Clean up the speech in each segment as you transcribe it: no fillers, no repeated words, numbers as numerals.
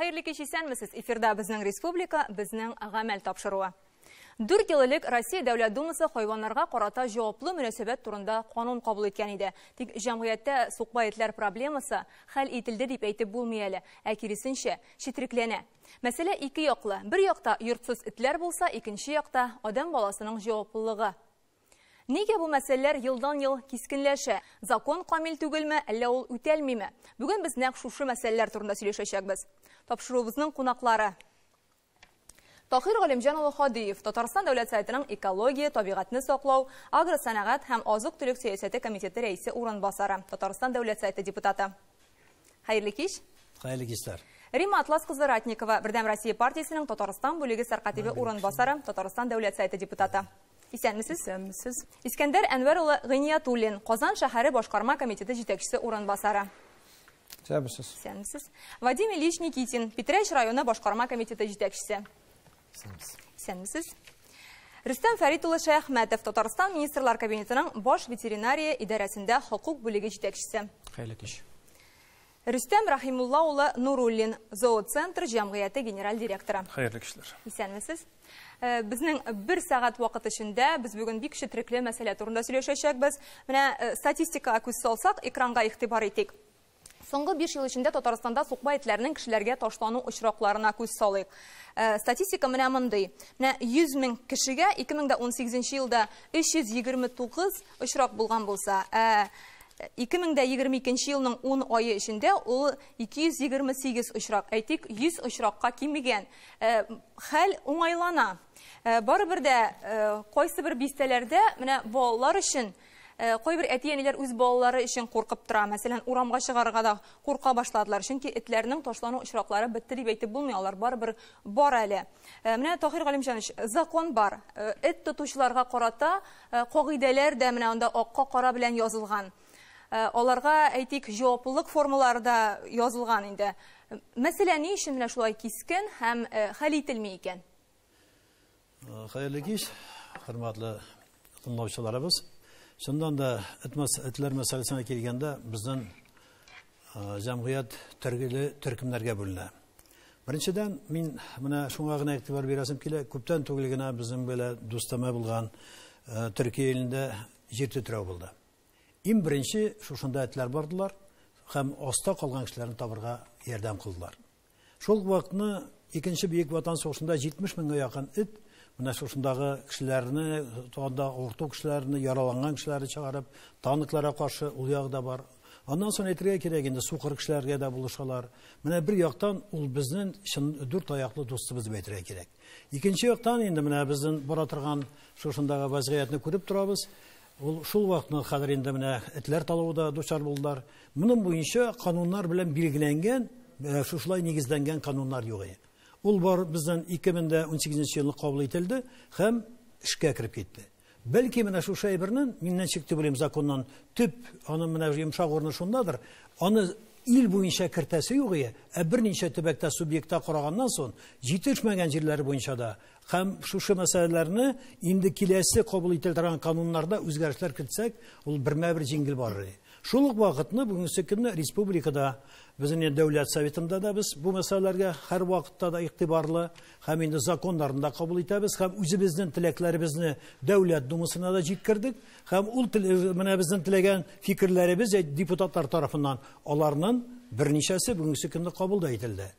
Хайырлы кич исәнмесез. Эфирда безнең республика, безнең гамәл тапшыруы. 4 ел элек Россия Дәүләт Думасы хайваннарга карата җаваплы мөнәсәбәт турында канун кабул иткән иде. Тик җәмгыятьтә сукба этләр проблемасы хәл ителде дип әйтеп булмый әле, ә киресенчә четерекләнә. Мәсьәлә ике яклы. Бер якта йортсыз этләр булса, икенче якта адам баласының җаваплылыгы. Нигә бу мәсьәләләр елдан-ел кискенләшә? Закон камил түгелме, әллә ул үтәлмиме? Бүген без нәкъ шушы мәсьәләләр турында сөйләшәчәкбез. Тапшыруыбызның кунаклары: Тахир Галимҗан улы Хадиев, Татарстан дәүләт сайтының экология, табигатьне саклау, агросәнәгать һәм азык-төлек сәясәте комитеты рәисе урынбасары, Татарстан дәүләт сайты депутаты. Хәерле кич. Хәерле кичләр. Рима Атлас кызы Ратникова, Бердәм Россия партиясының Татарстан бүлеге сәркатибе урынбасары, Татарстан дәүләт сайты депутаты. Исәнмесез? Исәнмесез. Искәндәр Әнвәр улы Гыниятуллин, Казан шәһәре башкарма комитеты җитәкчесе урынбасары. Исәнмесез. Вадим Ильич Никитин, Питрәч районы башкарма комитеты җитәкчесе. Исәнмесез. Рөстәм Фәрит улы Шәйхмәтов, Татарстан министрлар кабинетының баш ветеринария идарәсендә хокук бүлеге җитәкчесе. Хәерле кич. Рөстәм Рахимулла улы Нуруллин, Зооцентр җәмгыяте генераль директоры. Хәерле кичләр. Исәнмесез. Безнең 1 сәгать вакыт эчендә без бүген бик четерекле мәсьәлә турында сөйләшәчәкбез. Менә статистикага күз салсак, экранга игътибар итик. Соңгы 5 ел эчендә Татарстанда сукба этләрнең кешеләргә ташлану очракларына күз салыйк. Статистика менә мондый. Менә 100 мең кешегә 2018 елда 329 очрак булган булса, 2022 елның 10 айы эчендә ул 228 очрак. Әйтик, 100 очракка кимегән. Хәл уңайлана. Барыбер дә кайсы бер бистәләрдә менә балалар өчен кайбер әти-әниләр үз балалары өчен куркып тора. Мәсәлән, урамга чыгарга да курка башладылар. Чөнки этләрнең ташлану очраклары бетте дип әйтеп булмый, алар барыбер бар әле. Менә Тахир Галимҗанович, закон бар. Эт тотучыларга карата кагыйдәләр дә менә анда акка кара белән язылган. Аларга әйтик, җаваплылык формалары да язылган инде. Мәсәлә ни өчен менә шулай кискен һәм хәл ителми икән? Хәерле кич, хөрмәтле тыңлаучыларыбыз. Шундан да этләр мәсьәләсенә килгәндә, безнең җәмгыять төркемле төркемнәргә бүленә. Беренчедән, мин менә шуңа гына игътибар бирәсем килә, күптән түгел генә безнең белә дустама булган Төркия илендә җир тетрәү булды. Иң беренче шушында этләр бардылар һәм аста калган кешеләрне табырга ярдәм кылдылар. Шул вакытны икенче бөек ватан сугышында 70 меңгә якын эт менә шушындагы кешеләрне, тагында орту кешеләрне, яраланган кешеләрне чыгарып, танкларга каршы ул ягда бар. Аннан соң әйтергә кирәк инде, сукыр кешеләргә дә булышалар. Менә бер яктан ул безнең дүрт аяклы дустыбыз дип әйтергә кирәк. Икенче яктан инде менә безнең бара торган шушындагы вазгыятьне күреп торабыз. Ул шул вакытны хәзер инде менә этләр талауда дучар булдылар. Моның буенча кануннар белән билгеләнгән, шушылай нигезләнгән кануннар юк. Ул бар безнең 2018 елны кабул ителде һәм эшкә кирип китте. Бәлки менә шу шәйбернең миннән чыкты белем законнан төп, аны менә йомшак урыны шундадыр. Аны ил буенча кертәсе юк, берничә төбәктә субъектта караганнан соң җитешмәгән җирләре буенча да һәм шушы мәсьәләләрне инде киләсе кабул ителгән кануннарда үзгәрешләр кертсәк, ул бермә-бер җиңел бар. Шул ук вакытны бүгенге көнне республикада безнең дәүләт советында да без бу мәсьәләләргә һәр вакытта да игътибарлы һәм инде законнарында кабул итәбез һәм үзебезнең теләкләребезне дәүләт думасына да җиткердек һәм ул менә безнең теләгән фикерләребез депутатлар тарафыннан аларның берничәсе бүгенге көнне кабул да ителде.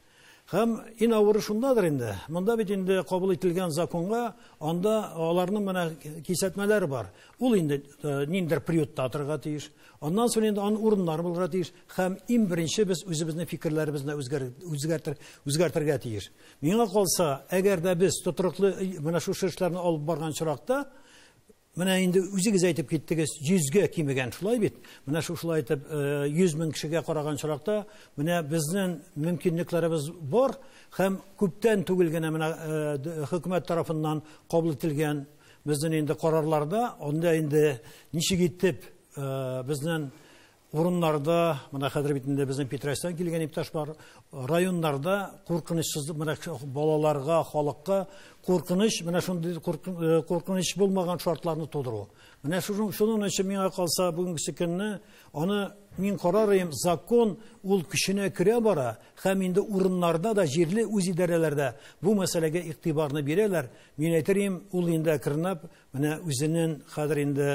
Һәм иң авыры шундадыр инде. Монда бит инде кабул ителгән законга анда аларның менә кисәтмәләре бар. Ул инде ниндер периодта торырга тиеш. Аннан соң инде аны урыннар булырга тиеш. Һәм иң беренче без үзебезнең фикерләребезне үзгәртергә тиеш. Миңа калса, әгәр дә без тотрыклы менә шу эшләрне алып барган чиракта, менә инде үзегез әйтеп киттегез, 100гә кимегән шулай бит. Менә шулай итеп 100 мең кешегә караган чиракта, менә безнең мөмкинлекләребез бар һәм күптән түгел генә менә хөкүмәт тарафыннан кабул ителгән безнең инде карарларда, анда инде ничек итеп безнең урыннарда, мына хәзер битендә безнең Петростан килгән иптәш бар, районнарда куркынычсыз мына балаларга, халыкка куркыныч, менә шундый куркыныч булмаган шартларны тудыру. Менә шуның өчен миңа калса бүгенге көнне аны мин карарым, закон ул көченә керә бара, һәм инде урыннарда да җирле үз идарәләрдә бу мәсьәләгә игътибарны бирәләр. Мин әйтерим, ул инде кырнап, менә үзенең хәзер инде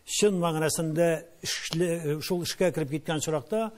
чын мәгънәсендә шул эшкә кирип киткән чиракта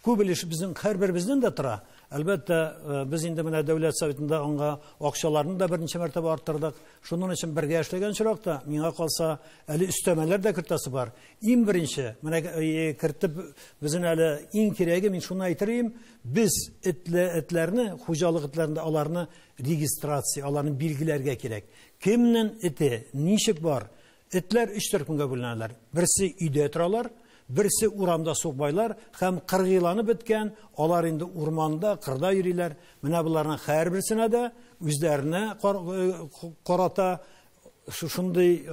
күп өлеш безнең һәрберебезнең дә тора. Әлбәттә, без инде менә дәүләт советында аңа акчаларны да беренче мәртәбә арттырдык. Шуның өчен бергә эшләгән чиракта миңа калса әле өстәмәләр дә кертәсе бар. Иң беренче, менә кертеп безнең әле иң кирәге, мин шуны әйтерим, без этләрне, хуҗалык этләрендә аларны регистрация, аларны билгеләргә кирәк. Кемнең эте, ничек бар? Этләр 3 төркемгә бүленәләр. Берсе өйдә торалар, берсе урамда сугбайлар, һәм кыргыйланып беткән, алар инде урманда, кырда йөриләр. Менә буларның һәрберсенә дә үзләренә карата шундый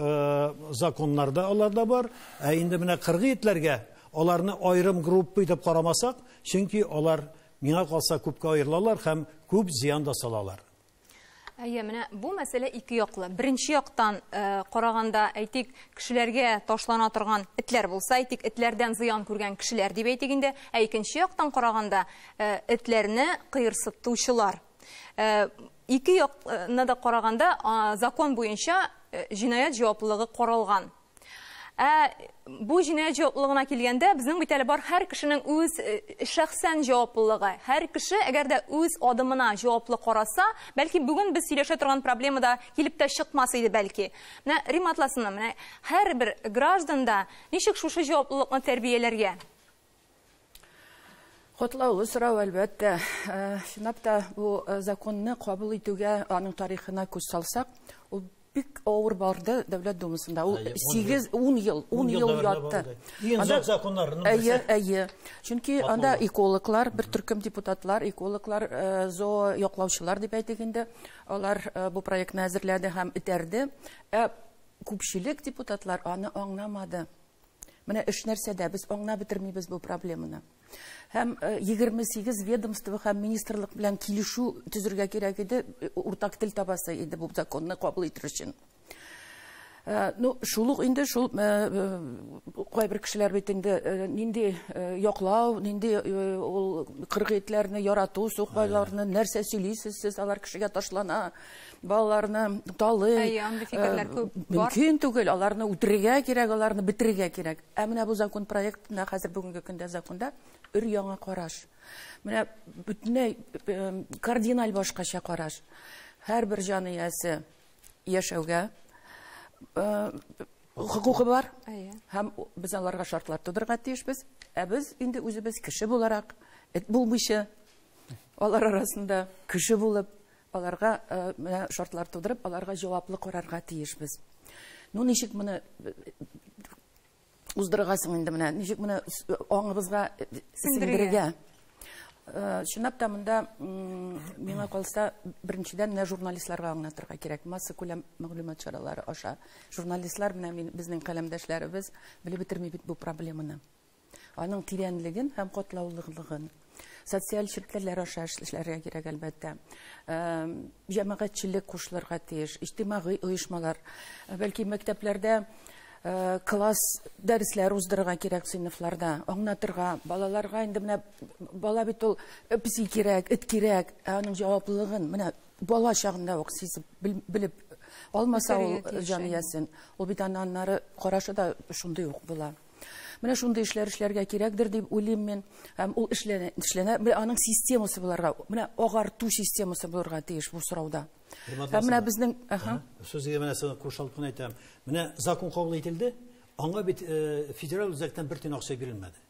законнарда аларда бар. Ә инде менә кыргый этләргә аларны аерым группа итеп карамасак, чөнки алар миңа калса күпкә аерылалар һәм күп зыян да салалар. Менә бу мәсьәлә ике яклы. Беренче яктан караганда, әйтик, кешеләргә ташлана торган этләр булса, әйтик, этләрдән зыян күргән кешеләр дип әйтик инде, ә икенче яктан караганда, этләрне кыерсытучылар. Ике якны да караганда, закон буенча җинаять җаваплылыгы каралган. Бу җинаять җаваплылыгына килгәндә, безнең бит әле бар һәр кешенең үз шәхсән җаваплылыгы. Һәр кеше, әгәр дә үз адымына җаваплы караса, бәлки бүген без сөйләшә торган проблемада килеп тә чыкмас иде бәлки. Менә Рим Атласына, менә һәрбер гражданда ничек шушы җаваплылыкны тәрбияләргә? Котлаулы сорау, әлбәттә. Чынлап та бу законны кабул итүгә, аның тарихына күз салсак, ул бик авыр барды Дәүләт Думасында. Ул 8-10 ел ятты. Иң зур законнарның берсе. Әйе. Чөнки анда экологлар, бер төркем депутатлар, экологлар, зоо яклаучылар дип әйтик инде, алар бу проектны әзерләде һәм этәрде. Күпчелек депутатлар аны аңламады. Менә эш нәрсәдә, без аңлап бетермибез бу проблеманы. Һәм 28 ведомство һәм министрлык белән килешү төзергә кирәк иде, уртак тел табасы иде бу законны кабул итер өчен. Шул инде шул кайбер кешеләр бит инде нинди яклау, нинди ул кыргыйтларны ярату, сукбайларны нәрсә сөйлисез, сез алар кешегә ташлана, балаларны талый. Мөмкин түгел, аларны үтерергә кирәк, аларны битерергә кирәк. Ә менә бу закон проектында хәзер бүгенге көндә законда өр-яңа караш. Менә бөтенләй кардинал башкача караш. Һәрбер җан иясе яшәүгә хукукы бар. Һәм без аларга шартлар тудырга тиешбез. Ә без инде үзебез кеше буларак, эт булмыйча, алар арасында кеше булып, аларга шартлар тудырып, аларга җаваплы карарга тиешбез. Ничек моны уздыргасың инде менә, ничек моны аңыбызга сиңдерергә? Чынлап та монда миңа калса беренчедән журналистларга аңлатырга кирәк. Масса күләм мәгълүмат чаралары аша. Журналистлар менә безнең каләмдәшләребез белеп бетерми бит бу проблеманы. Аның тирәнлеген һәм катлаулыгын, социаль ширкәтләр аша эшләргә кирәк әлбәттә. Җәмәгатьчелек кушылырга тиеш, иҗтимагый оешмалар, бәлки мәктәпләрдә класс дәресләр уздырырга кирәк сыйныфларда, аңлатырга, балаларга инде менә бала бит ул пси кирәк, эт кирәк, аның җаваплылыгын менә бала чагында ук сизеп белеп алмаса ул җан иясен, ул бит аннары карашы да шундый ук була. Менә шундый эшләргә кирәкдер дип уйлыйм мин. Һәм ул эшләнә, аның системасы буларга, менә агарту системасы булырга тиеш бу сорауда. Һәм менә безнең, Сүзгә менә сиңа кушылып кына әйтәм. Менә закон кабул ителде, аңа бит федераль үзәктән бер тиен акча бирелмәде.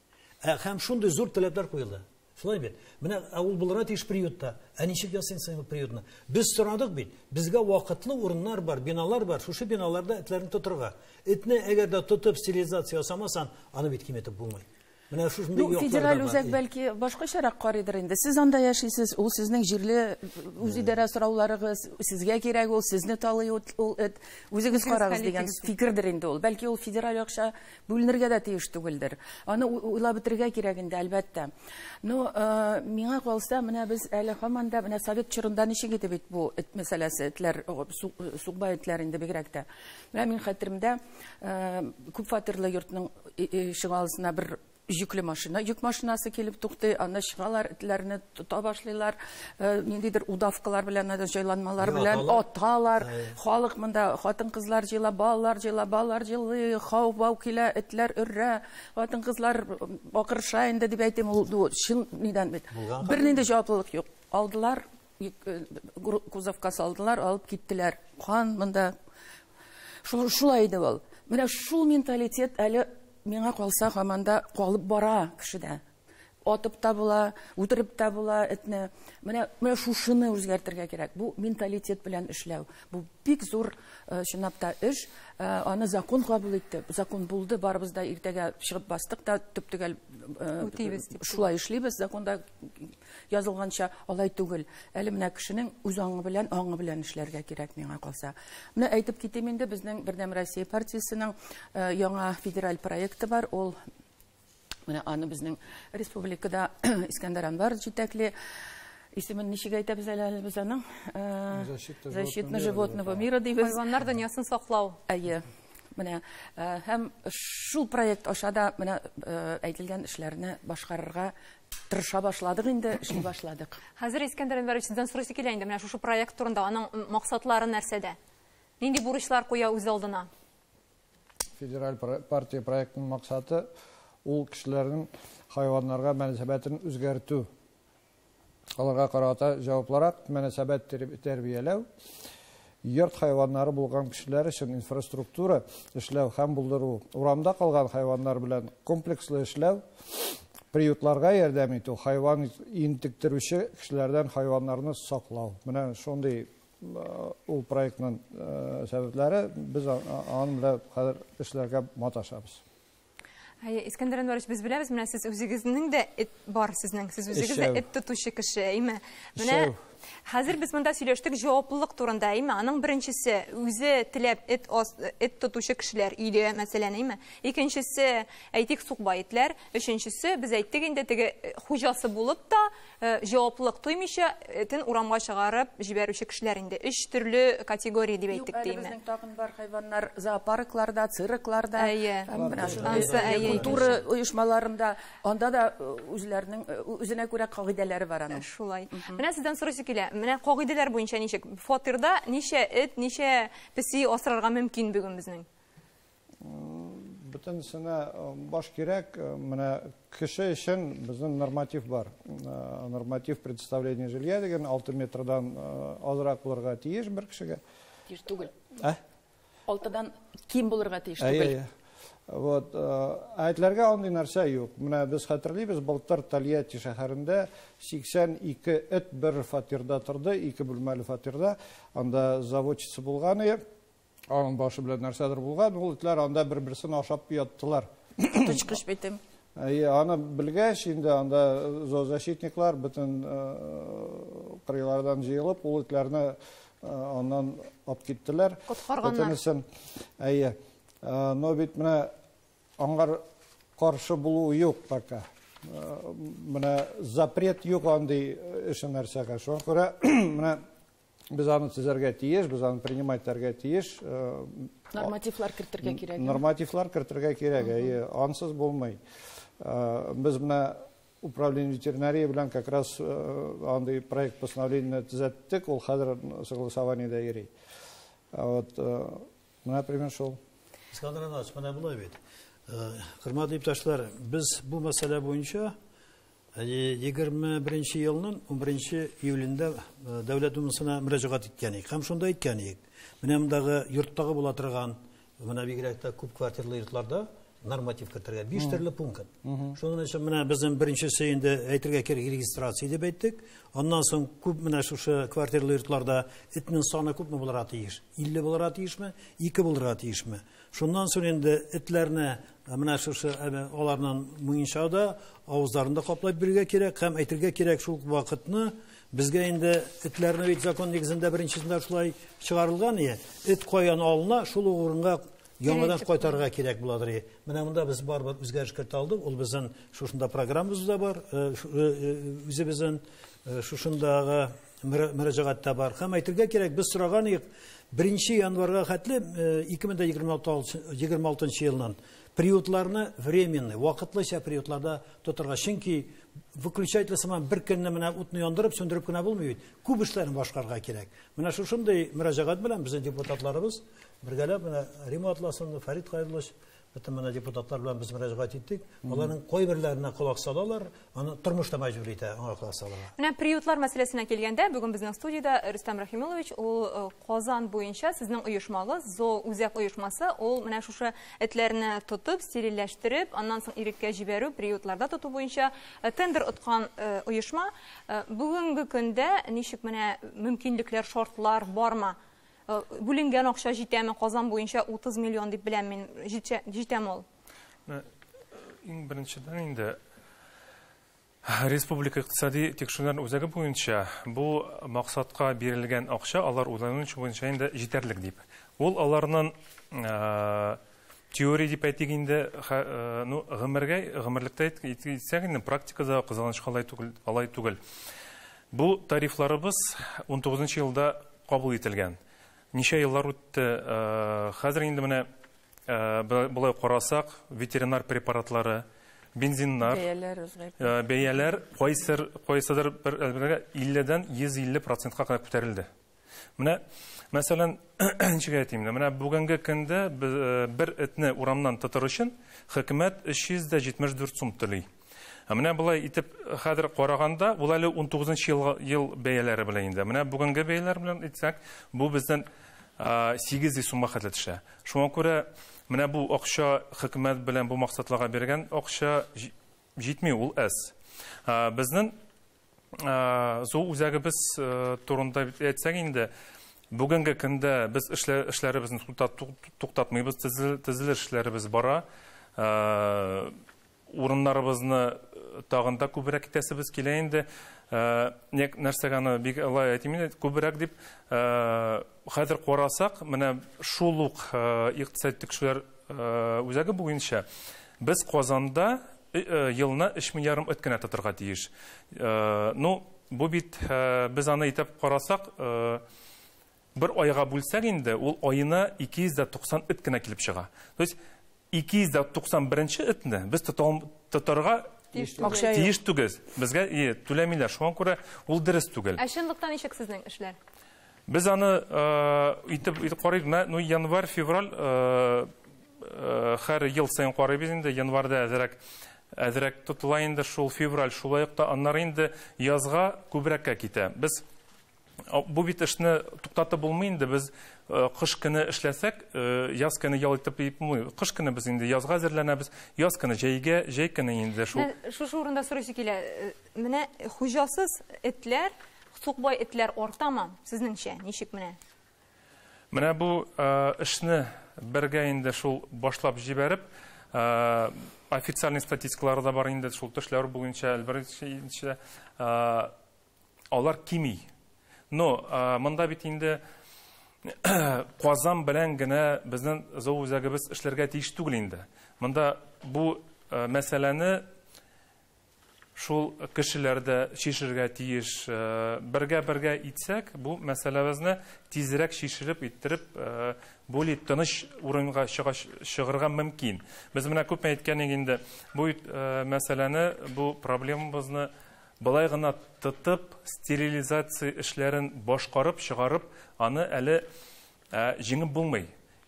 Һәм шундый зур таләпләр куелды. Шулай бит. Менә ул булырга тиеш приютта. Ничек ясыйсың приютны? Без сорадык бит. Безгә вакытлы урыннар бар, биналар бар. Шушы биналарда этләрне тотырга. Этне әгәр дә тотып стерилизация ясамасан, аны бит киметеп булмый. Менә шушындый Ну, федераль үзәк бәлки башкачарак карыйдыр инде. Сез анда яшисез, ул сезнең җирле үзидарә сорауларыгыз, сезгә кирәк, ул сезне талый, ул үзегез карагыз дигән фикердер инде ул. Бәлки ул федераль акча бүленергә дә тиеш түгелдер. Аны уйлап бетергә кирәк инде, әлбәттә. Ну, миңа калса, менә без әле һаман да менә совет чорында ничек иде бит бу эт мәсьәләсе, этләр, сугбай этләр инде бигрәк тә. Менә мин хәтеремдә күп фатирлы йортның ишегалысына бер yüklü машина, yük машинасы килеп туктый, аны чыгалар, этләрне тота башлыйлар, ниндидер удавкалар белән, җайланмалар белән аталар. Халык монда хатын-кызлар җыела, балалар җыйлый, хау-бау килә, этләр өррә, хатын-кызлар акырыша инде дип әйтим, ул чын нидән бит. Бернинди җаваплылык юк. Алдылар, кузовка салдылар, алып киттеләр. Хан монда шулай иде ул. Менә шул менталитет әле миңа калса һаманда калып бара кешедә. Атып та була, үтереп та була этне. Менә шушыны үзгәртергә кирәк. Бу менталитет белән эшләү. Бу бик зур чынлап та эш. Аны закон кабул итте. Закон булды, барыбыз да иртәгә чыгып бастык та төптөгәл шулай эшлибез. Законда язылганча алай түгел. Әле менә кешенең үз аңы белән эшләргә кирәк миңа калса. Менә әйтеп китим инде, безнең Бердәм Россия партиясының яңа федераль проекты бар. Ул менә аны безнең республикада Искәндәр Анвар җитәкли. Исемен ничек әйтәбез әле без аның? Защита животного мира дибез. Хайваннар дөньясын саклау. Әйе. Менә һәм шул проект ашада менә әйтелгән эшләрне башкарырга тырыша башладык инде, эшли башладык. Хәзер Искәндәр Анваровичтан сорыйсы килә инде. Менә шушы проект турында аның максатлары нәрсәдә? Нинди бурычлар куя үз алдына? Федераль партия проектының максаты ул кешеләрнең хайваннарга мөнәсәбәтен үзгәртү. Аларга карата җаваплырак мөнәсәбәт тәрбияләү. Йорт хайваннары булган кешеләр өчен инфраструктура эшләү һәм булдыру. Урамда калган хайваннар белән комплекслы эшләү. Приютларга ярдәм итү, хайван интектерүче кешеләрдән хайваннарны саклау. Менә шундый ул проектның сәбәпләре, без аны белән хәзер эшләргә маташабыз. Искәндәр Анварович, без беләбез, менә сез үзегезнең дә эт бар сезнең, сез үзегез дә эт тотучы кеше, әйме? Менә хәзер без монда сөйләштек җаваплылык турында, әйме? Аның беренчесе үзе теләп эт тотучы кешеләр өйдә, мәсәлән, әйме? Икенчесе әйтик сугбай этләр, өченчесе без әйттек инде теге хуҗасы булып та җаваплылык туймыйча этен урамга чыгарып җибәрүче кешеләр инде. 3 төрле категория дип әйттек, әйме? Безнең тагын бар хайваннар зоопаркларда, циркларда, культура оешмаларында, анда да үзенә күрә кагыйдәләре бар аның. Шулай. Менә сездән сорыйсы килә. Менә кагыйдәләр буенча ничек? Фатирда ничә эт, ничә песи асрарга мөмкин бүген безнең? Бөтенсенә баш кирәк. Менә кеше өчен безнең норматив бар. Норматив представление жилья дигән 6 метрдан азрак булырга тиеш бер кешегә. Тиеш түгел. 6дан ким булырга тиеш түгел. Вот, әйтләргә андый нәрсә юк. Менә без хәтерлибез, былтыр Тольятти шәһәрендә 82 эт бер фатирда торды, 2 бүлмәле фатирда. Анда заводчысы булган иде. Аның башы белән нәрсәдер булган, ул этләр анда бер-берсен ашап яттылар. Тычкыш битем. Аны белгәч инде анда зоозащитниклар бөтен кырыйлардан җыелып, ул этләрне аннан алып киттеләр. Коткарганнар. Но бит менә аңгар каршы булу юк пока. Менә запрет юк андый эш нәрсәгә. Шуңа күрә менә без аны төзәргә тиеш, без аны принимать итәргә тиеш. Нормативлар кертергә кирәк. Нормативлар кертергә кирәк. Ансыз булмый. Без менә управление ветеринарии белән как раз андый проект постановление төзәттек, ул хәзер согласованиедә йөри. Вот менә пример шул. Искәндәр Анварович, менә булай бит. Хөрмәтле иптәшләр, без бу мәсьәлә буенча 21 елның 11 июлендә Дәүләт Думасына мөрәҗәгать иткән идек. Һәм шунда әйткән идек. Менә мондагы йорттагы була торган, менә бигрәк тә күп квартирлы йортларда норматив кертергә 5 төрле пункт. Шуның өчен менә безнең беренчесе инде әйтергә кирәк регистрация дип әйттек. Аннан соң күп менә шушы квартиралы йортларда этнең саны күпме булырга тиеш? 50 булырга тиешме? 2 булырга тиешме? Шуннан соң инде этләрне менә шушы аларның муенчада авызларында каплап бирергә кирәк һәм әйтергә кирәк шул вакытны безгә инде этләрне бит закон нигезендә беренчесендә шулай чыгарылган иде. Эт каян алына, шул урынга яңадан кайтарырга кирәк буладыр. Менә монда без барбыр үзгәреш кертә алдык. Ул безнең шушында программабызда бар, үзебезнең шушындагы мөрәҗәгатьтә бар. Һәм әйтергә кирәк, без сораган идек 1 январьга хәтле 2026 елның приютларны временный, вакытлыча приютларда тотырга. Чөнки выключатель сыман бер көнне менә утны яндырып, сөндереп кенә булмый. Күп эшләрне башкарырга кирәк. Менә шушындай мөрәҗәгать белән безнең депутатларыбыз бергәләп менә Рима Атласовна, Фәрит Хәйрлович, бөтен менә депутатлар белән без мөрәҗәгать иттек. Аларның кайберләренә кулак салалар, аны тормышта мәҗбүр итә, аңа кулак салалар. Менә приютлар мәсьәләсенә килгәндә, бүген безнең студияда Рөстәм Рәхимович, ул Казан буенча сезнең оешмагыз, ЗОО Үзәк оешмасы, ул менә шушы этләрне тотып, стерильләштереп, аннан соң иреккә җибәрү, приютларда тоту буенча тендер откан оешма. Бүгенге көндә ничек менә мөмкинлекләр, шартлар бармы? Бүленгән акча җитәме? Казан буенча 30 миллион дип беләм мин, җитәме ул? Иң беренчедән инде Республика икътисади тикшерүләр үзәге буенча бу максатка бирелгән акча алар уйлануынча буенча инде җитәрлек дип. Ул аларның теория дип әйтик инде, гомерлектә әйтсәк инде практикада кызганычка алай түгел. Бу тарифларыбыз 19 елда кабул ителгән. Ничә еллар үтте, хәзер инде менә булай карасак, ветеринар препаратлары, бензиннар, бәяләр кайсыдыр бер 50-дән 150%-ка кадәр күтәрелде. Менә мәсәлән, ничек әйтим, менә бүгенге көндә бер этне урамнан тотыр өчен хөкүмәт 374 сум түли. Менә булай итеп хәзер караганда, ул әле 19 ел бәяләре белән инде. Менә бүгенге бәяләр белән әйтсәк, бу бездән 800 сумга хәтле төшә. Шуңа күрә менә бу акча хөкүмәт белән бу максатларга биргән акча җитми, ул әз. Безнең ЗОО үзәгебез турында әйтсәк инде, бүгенге көндә без эшләребезне туктатмыйбыз, төзелеш эшләребез бара. Урыннарыбызны тагын да күбрәк итәсебез килә инде. Нәрсәгә аны бик алай әйтим инде, күбрәк дип хәзер карасак, менә шул ук икътисади тикшерүләр үзәге буенча без Казанда елына 3,5 миллиард эт кенә тотырга тиеш. Бу бит без аны итеп карасак, бер айга бүлсәк инде, ул аена 290 эт кенә килеп чыга. То есть 291 этне без тотарга тиеш түгел. Безгә түләмиләр. Шуңа күрә ул дөрес түгел. Чынлыктан ничек сезнең эшләр? Без аны итеп карыйбыз. Январь, февраль һәр ел сайын карыйбыз инде. Январьда әзрәк тотыла инде, шул февраль, шулай ук та аннары инде язга күбрәккә китә. Без бу бит эшне туктатып булмый инде. Без кыш көне эшләсәк, яз көне ял итеп булмый. Кыш көне без инде язга әзерләнәбез. Яз көне җәй көне инде шул. Шушы урында сорыйсы килә. Менә хуҗасыз этләр, сукбай этләр артамы сезнеңчә? Ничек менә? Менә бу эшне бергә инде шул башлап җибәреп, официаль статистикалары да бар инде шул төшләр буенча, әлбәттә, алар кими. Но монда бит инде Казан белән генә безнең ЗОО үзәгебез эшләргә тиеш түгел инде. Монда бу мәсьәләне шул кешеләрдә шишергә тиеш. Бергә итсәк, бу мәсьәләбезне тизрәк шишереп иттереп, более тыныч урынга чыгарга мөмкин. Без менә күп әйткән инде, бу мәсьәләне, бу проблемабызны былай гына тотып, стерилизация эшләрен башкарып, чыгарып, аны әле җиңеп булмый.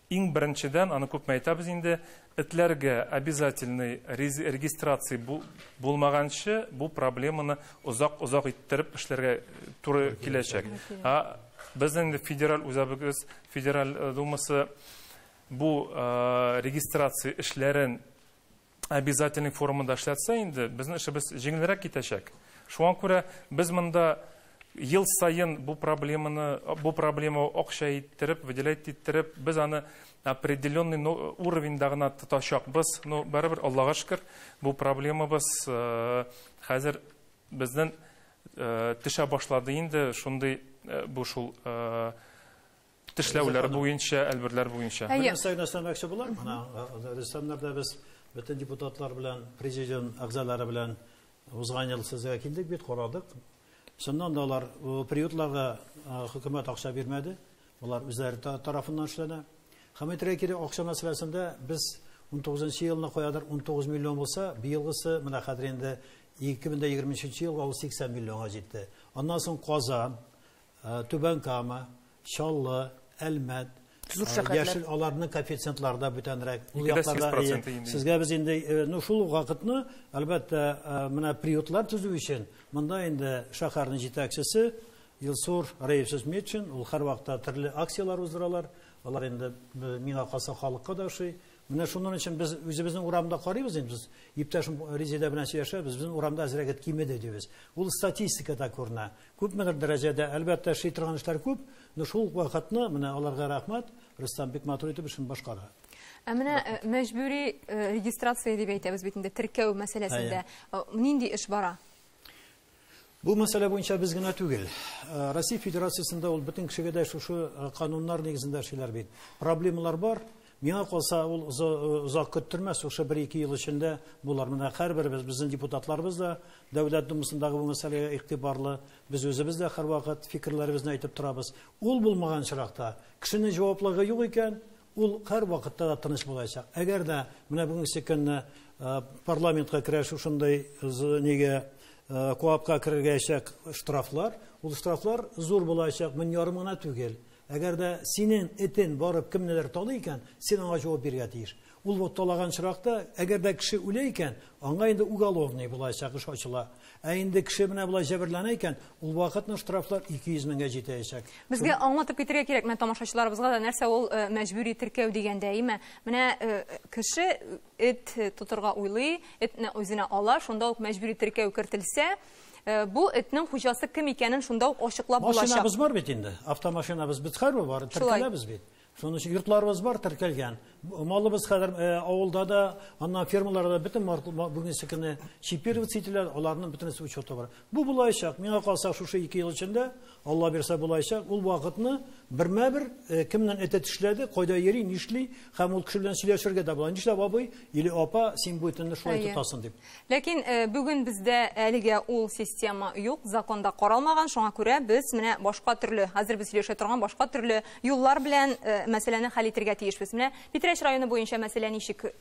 Иң беренчедән, аны күп әйтәбез инде, этләргә обязательный регистрация булмаганчы, бу проблеманы узак иттереп эшләргә туры киләчәк. Безнең федераль үзәгебез, федераль думасы бу регистрация эшләрен обязательный форумында эшләтсә инде, безнең эшебез җиңелрәк китәчәк. Шуңа күрә без монда ел сайын бу проблема акча иттереп, выделять иттереп, без аны определенный уровеньда гына тотачакбыз. Ну, барыбер Аллага шөкер, бу проблемабыз хәзер безнең төшә башлады инде, шундый бу шул тешләүләр буенча, әлберләр буенча. Нәрсәгә булар? Менә рәссамнарда без бөтен депутатлар белән, президиум әгъзалары белән узган ел сезгә килдек бит, карадык. Шуннан да алар приютларга хөкүмәт акча бирмәде. Алар үзләре тарафыннан эшләнә. Хәмәтрә кире акча мәсьәләсендә без 19 елны куядыр 19 миллион булса, быелгысы менә хәзер инде 2023 елга 80 миллионга җитте. Аннан соң Казан, Түбән Кама, Чаллы, Әлмәт, яшел аларның коэффициентларда бүтәнрәк. Ул якларда сезгә без инде шул вакытны әлбәттә менә приютлар төзү өчен монда инде шәһәрнең җитәкчесе Илсур Раевсыз Метшин, ул һәр вакытта төрле акциялар уздыралар. Алар инде миңа калса халыкка да ошый. Менә шуның өчен без үзебезнең урамда карыйбыз инде. Без иптәшем Резеда белән сөйләшәбез, безнең урамда әзрәк кимеде дибез. Ул статистикада күренә. Күпмедер дәрәҗәдә әлбәттә ши торган эшләр күп, но шул вакытны менә аларга рәхмәт, Рөстәм Бикматуллов өчен башкара. Менә мәҗбүри регистрация дип әйтәбез бит инде теркәү мәсьәләсендә. Нинди эш бара? Бу мәсьәлә буенча без генә түгел. Россия Федерациясендә ул бөтен кешегә дә шушы кануннар нигезендә эшләр бит. Проблемалар бар. Миңа калса ул озак көттермәс, ошо 1-2 ел эчендә булар. Менә һәрберебез безнең депутатларыбыз да дәүләт думасындагы бу мәсьәләгә игътибарлы. Без үзебез дә һәрвакыт фикерләребезне әйтеп торабыз. Ул булмаган чиракта кешенең җаваплыгы юк икән, ул һәрвакытта да тыныч булачак. Әгәр дә менә бүгенге көнне парламентка керә шушындай нигә КОАПка кергәчәк штрафлар, ул штрафлар зур булачак, 1,5 миллион гына түгел. Әгәр дә синең этен барып кемнедер талый икән, син аңа җавап бирергә тиеш. Ул вот талаган чиракта, әгәр дә кеше үлә икән, аңа инде уголовный булачак, эш ачыла. Ә инде кеше менә булай җәберләнә икән, ул вакытны штрафлар 200 меңгә җитәчәк. Безгә аңлатып китәргә кирәк, мен тамашачыларыбызга да нәрсә ул мәҗбүри теркәү дигәндә, име? Менә кеше эт тотырга уйлый, этне үзенә ала, шунда ук мәҗбүри теркәү кертелсә, бу этнең хуҗасы кем икәнен шунда ук ачыклап булачак. Машинабыз бар бит инде. Автомашинабыз бит һәр бар, теркәләбез бит. Шуның өчен йортларыбыз бар теркәлгән. Малыбыз хәзер авылда да, аннан фермаларда бөтен бүгенге көнне чипировать ителәр, аларның бөтенесе учеты бар. Бу булачак. Миңа калса шушы 2 ел эчендә, Алла бирсә булачак, ул вакытны бермә-бер кемнән әтә эшләде, кайда йөри, нишли, һәм ул кеше белән сөйләшергә дә була. Нишләп абый или апа син бу этне шулай тотасың дип. Ләкин бүген бездә әлегә ул система юк, законда каралмаган, шуңа күрә без менә башка төрле, хәзер без сөйләшә торган башка төрле юллар белән мәсьәләне хәл итәргә тиешбез. Менә Питрәш районы буенча мәсьәлә ничек?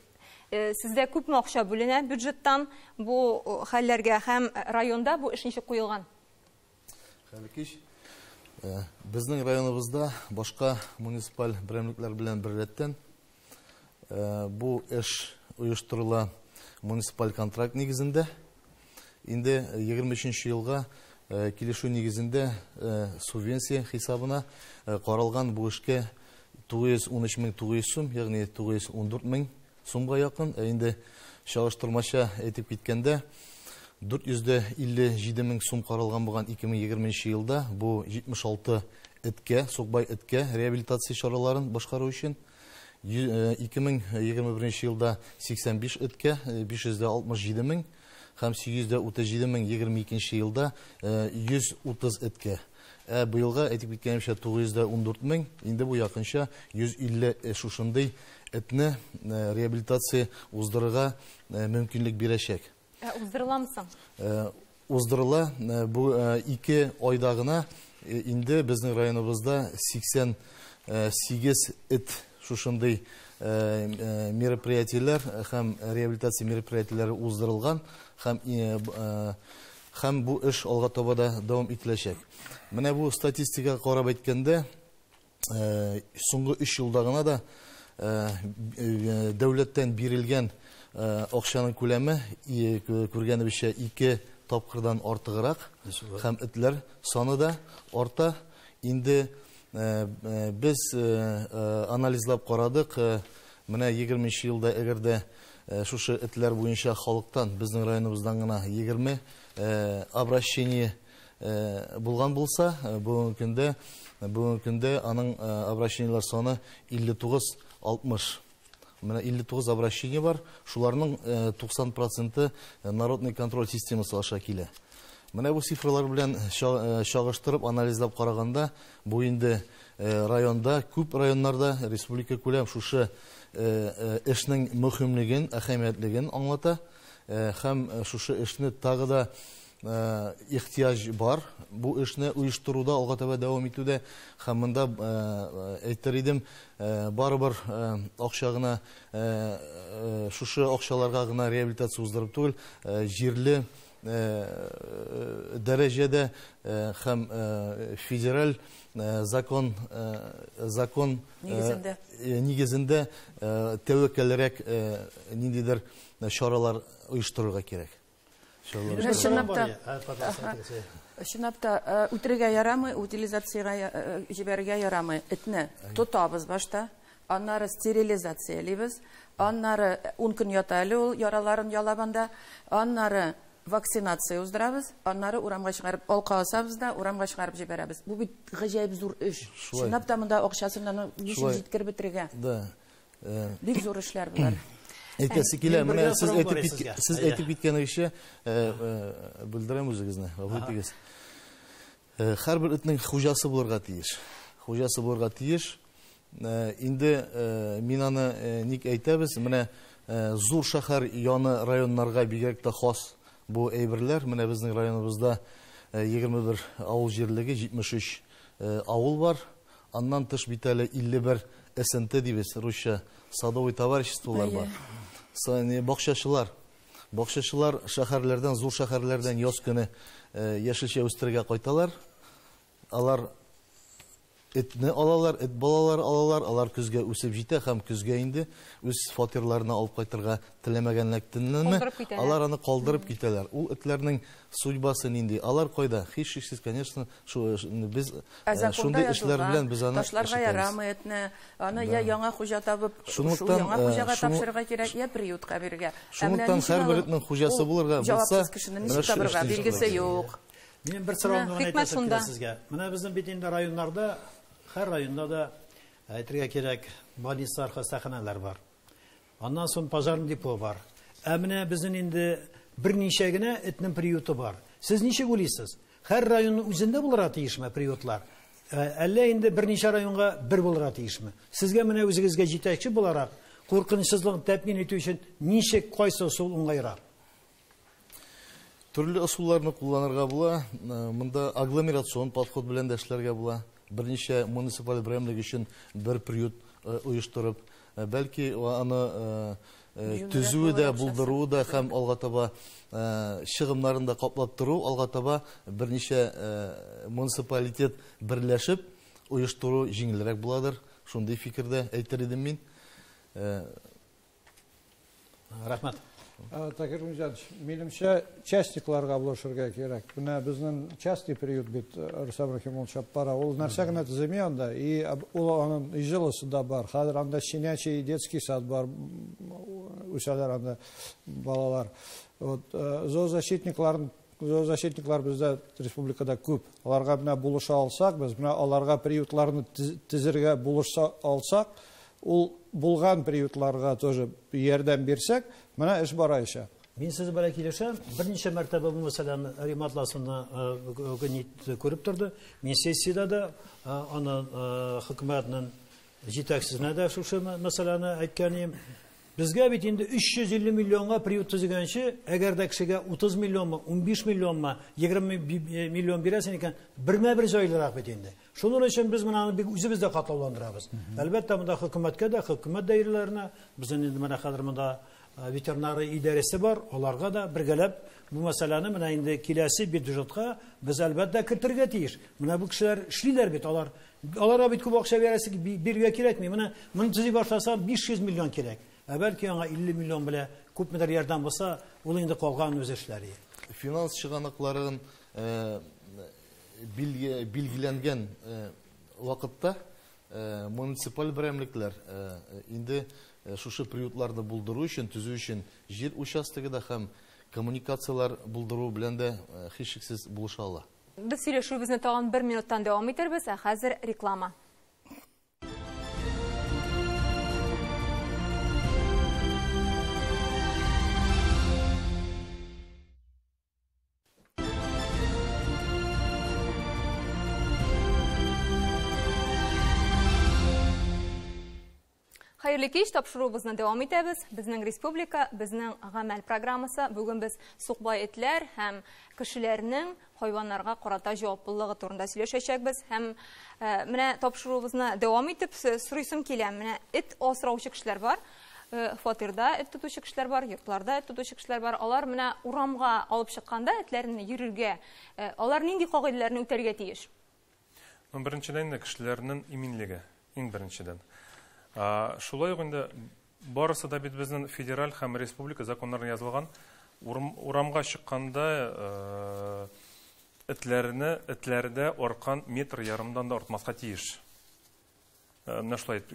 Сездә күпме акча бүленә бюджеттан бу хәлләргә һәм районда бу эш ничек куелган? Хәлкиш, безнең районыбызда башка муниципаль берәмлекләр белән берлектән бу эш оештырыла муниципаль контракт нигезендә. Инде 23 елга килешү нигезендә субвенция хисабына каралган бу эшкә 913,900 сум, ягъни 914,000 сумга якын. Инде чагыштырмача әйтеп киткәндә 457,000 сум каралган булган 2020 елда бу 76 эткә, сукбай эткә реабилитация чараларын башкару өчен. 2021 елда 85 эткә 567,000 һәм 837,000 22 елда 130 эткә. Быелга әйтеп киткәнемчә 914,000, инде бу якынча 150 шушындый этне реабилитация уздырырга мөмкинлек бирәчәк. Уздырыламсың? Уздырыла. Бу 2 айда гына инде безнең районыбызда 88 эт шушындый мероприятиеләр һәм реабилитация мероприятиеләре уздырылган һәм бу эш алга таба да дәвам ителәчәк. Менә бу статистикага карап әйткәндә, соңгы 3 елда гына да дәүләттән бирелгән акчаның күләме күргәнебезчә 2 тапкырдан артыграк һәм этләр саны да арта. Инде без анализлап карадык. Менә 20 елда әгәр дә шушы этләр буенча халыктан безнең районыбыздан гына 20 обращение булган булса, бүгенге көндә аның обращениелар саны 59-60. Менә 59 обращение бар, шуларның 90% народный контроль системасы аша килә. Менә бу цифрлар белән чагыштырып, анализлап караганда, бу инде районда, күп районнарда республика күләм шушы эшнең мөһимлеген, әһәмиятлеген аңлата, һәм шушы эшне тагы да ихтияҗ бар. Бу эшне оештыруда, алга таба дәвам итүдә, һәм монда әйтер идем, барыбер акча гына, шушы акчаларга гына реабилитация уздырып түгел, җирле дәрәҗәдә һәм федераль закон нигезендә тәвәккәлрәк ниндидер чаралар оештырырга кирәк. Чынлапта үтерергә ярамый, утилизациягә җибәрергә ярамый. Этне тотабыз башта, аннары стерилизациялибез, аннары 10 көн ята әле ул яраларын ялабанда, аннары вакцинация уздырабыз, аннары урамга чыгарып алка асабыз да, урамга чыгарып җибәрәбез. Бу бит гаҗәеп зур эш. Чынлапта монда акчасын ничек җиткереп бетергә? Да. Бик зур эшләр булар. Әйтәсе килә, менә сез әйтеп киткәнегезчә, белдерәм үзегезне, гафу һәрбер этнең хуҗасы булырга тиеш. Хуҗасы булырга тиеш. Инде мин аны ник әйтәбез, менә зур шәһәр яны районнарга бигрәк тә хас бу әйберләр. Менә безнең районыбызда 21 авыл җирлеге, 73 авыл бар. Аннан тыш бит әле 51 СНТ дибез, русча садовый товариществолар бар. Бакчачылар шәһәрләрдән, зур шәһәрләрдән яз көне яшелчә үстерергә кайталар. Алар этне алалар, эт балалар алалар, алар күзгә үсеп җитә һәм күзгә инде үз фатирларына алып кайтырга теләмәгәнлектән алар аны калдырып китәләр. Ул этләрнең судьбасы нинди? Алар кайда? Һичшиксез, конечно, без шундый эшләр белән без аны ташларга ярамый этне, аны я яңа хуҗа табып, яңа хуҗага тапшырырга кирәк, я приютка бирергә. Шунлыктан һәрбер этнең хуҗасы булырга булса, табырга билгесе юк. Минем бер сорауым гына әйтәсем сезгә. Менә безнең бит инде районнарда, һәр районда да әйтергә кирәк, больницалар, хастаханалар бар. Аннан соң пожарный депо бар. Ә менә безнең инде берничә генә этнең приюты бар. Сез ничек уйлыйсыз? Һәр районның үзендә булырга тиешме приютлар? Әллә инде берничә районга бер булырга тиешме? Сезгә менә үзегезгә җитәкче буларак, куркынычсызлыгын тәэмин итү өчен ничек, кайсы усул уңайрак? Төрле ысулларны кулланырга була. Монда агломерацион подход белән дә эшләргә була. Берничә муниципаль берәмлек өчен бер приют оештырып, бәлки аны төзүе дә, булдыруы да һәм алга таба чыгымнарын да каплап тору, алга таба берничә муниципалитет берләшеп оештыру җиңелрәк буладыр. Шундый фикердә әйтер идем мин. Рәхмәт. Такир Мужанович, минемчә частникларга булышырга кирәк. Менә безнең частный приют бит Рустам Рахимович Аппара, ул нәрсә генә төземи анда, и ул аның жилысы да бар. Хәзер анда щенячий детский сад бар, үсәләр анда балалар. Вот зоозащитниклар бездә республикада күп. Аларга менә булыша алсак, без менә аларга приютларны төзергә булыша алсак, ул булган приютларга тоже ярдәм бирсәк, менә эш бара ишә. Мин сезгә белән килешәм. Берничә мәртәбә бу мәсьәләне ремонтласына күреп торды. Мин сессиядә дә аны хөкүмәтнең җитәкчесенә дә шушы мәсьәләне әйткәнем. Безгә бит инде 350 миллионга приют төзегәнче, әгәр дә кешегә 30 миллионмы, 15 миллионмы, 20 миллион бирәсен икән, бермә-бер җайлырак бит инде. Шуның өчен без моны бик үзебез дә катлауландырабыз. Әлбәттә, монда хөкүмәткә дә, хөкүмәт даирәләренә, безнең инде менә хәзер монда ветеринария идарәсе бар, аларга да бергәләп бу мәсьәләне менә инде киләсе бюджетка без әлбәттә кертергә тиеш. Менә бу кешеләр эшлиләр бит, аларга бит күп акча бирергә кирәкми. Менә моны төзи башласа 500 миллион кирәк. Бәлки аңа 50 миллион белә күпмедер ярдәм булса, ул инде калган үз эшләре. Финанс чыганакларын билгеләнгән вакытта муниципаль берәмлекләр инде шушы приютларны булдыру өчен, төзү өчен җир участогы да һәм коммуникациялар булдыру белән дә һичшиксез булыша ала. Без сөйләшүебезне тагын 1 минуттан дәвам итәрбез, ә хәзер реклама. Хәерле кич, тапшыруыбызны дәвам итәбез. Безнең республика, безнең гамәл программасы. Бүген без сукбай этләр һәм кешеләрнең хайваннарга карата җаваплылыгы турында сөйләшәчәкбез. Һәм менә тапшыруыбызны дәвам итеп сорыйсым килә. Менә эт асраучы кешеләр бар. Фатирда эт тотучы кешеләр бар, йортларда эт тотучы кешеләр бар. Алар менә урамга алып чыкканда этләрне йөрергә, алар нинди кагыйдәләрне үтәргә тиеш? Беренчедән кешеләрнең иминлеге, иң беренчедән. Шулай ук барысы да бит безнең федераль һәм республика законнары язылган. Урамга чыкканда этләрдә аркан метр ярымдан да артмаска тиеш. Менә шулай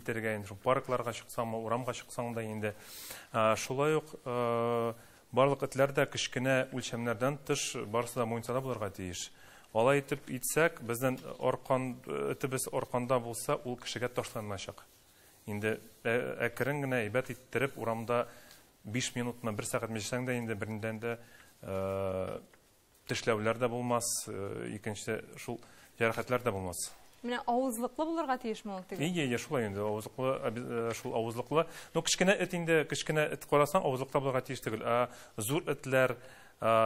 итәргә инде паркларга чыксаң, урамга чыксаң да инде. Шулай ук барлык этләр дә кичкенә үлчәмнәрдән тыш барысы да муенсада булырга тиеш. Алай итеп итсәк, безнең этебез арканда булса, ул кешегә ташланмаячак. Инде әкрен генә әйбәт иттереп урамда 5 минутны, 1 сәгать мәҗлесәң дә инде бердән дә тешләүләр дә булмас, икенче шул җәрәхәтләр дә булмас. Менә авызлыклы булырга тиешме ул теге? Ие, шулай инде авызлыклы, шул авызлыклы. Но кичкенә эт карасаң, авызлыкта булырга тиеш түгел. Зур этләр,